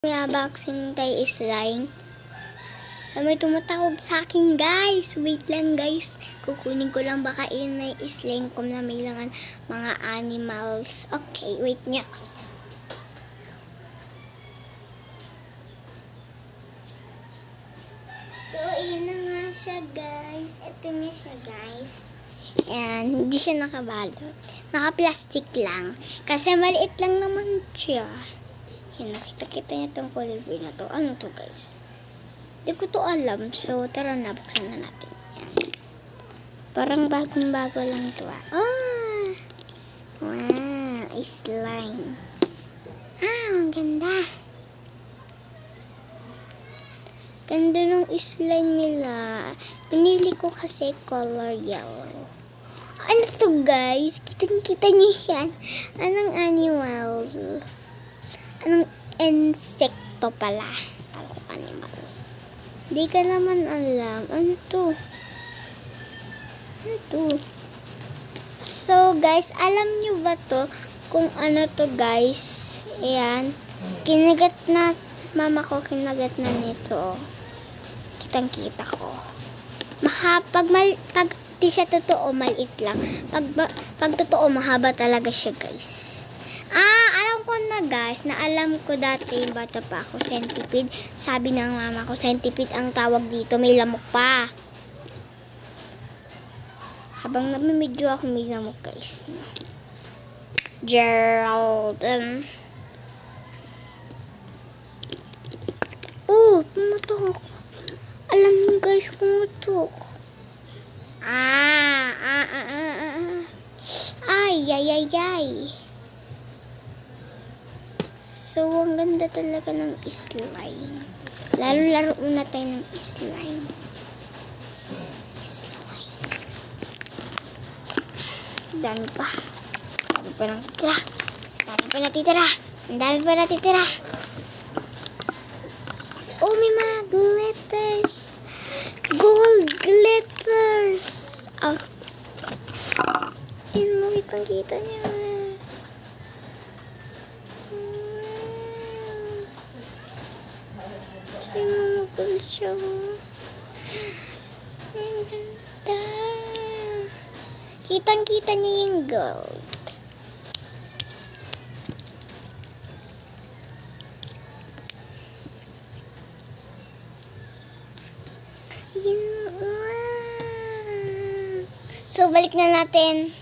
May unboxing tayo slime. May tumatawag sa akin, guys. Wait lang, guys. Kukunin ko lang baka yun na slime ko na may langan mga animals. Okay, wait niya. So, yun na nga siya, guys. Ito na siya, guys. Ayan, hindi siya nakabalot. Naka-plastic lang. Kasi maliit lang naman siya. Yan, nakita-kita niya itong colorway na to. Ano to, guys? Hindi ko to alam. So, tara na, buksan na natin. Yan. Parang bagong-bago lang to, ah. Oh! Wow! Slime. Ang ganda. Ganda ng slime nila. Pinili ko kasi color yellow. Ano to, guys? Kitang-kita niyo yan. Anong animal? Anong insekto pala? Anong animal? Di ka naman alam. Ano to? Ano to? So, guys, alam nyo ba to? Kung ano to, guys? Ayan. Kinagat na, mama ko kinagat na nito. Kitang-kita ko. Pag di siya totoo, maliit lang. Pag totoo, mahaba talaga siya, guys. Alam ko na, guys, na alam ko dati yung bata pa ako, centipede. Sabi ng mama ko, centipede ang tawag dito, may lamok pa. Habang namimidyo ako, may lamok, guys. Geraldine. Pumutok. Alam mo, guys, pumutok. Ay. So, ang ganda talaga ng slime. Laro na tayo ng slime. Dami pa. Dami pa natitira. Ang dami pa natitira. Oh, may mga glitters. Gold glitters. Yan mo, kitang-kita niya. Pinumukul siya. Ang ganda. Kitang-kita niya yung gold. Yan. So, balik na natin.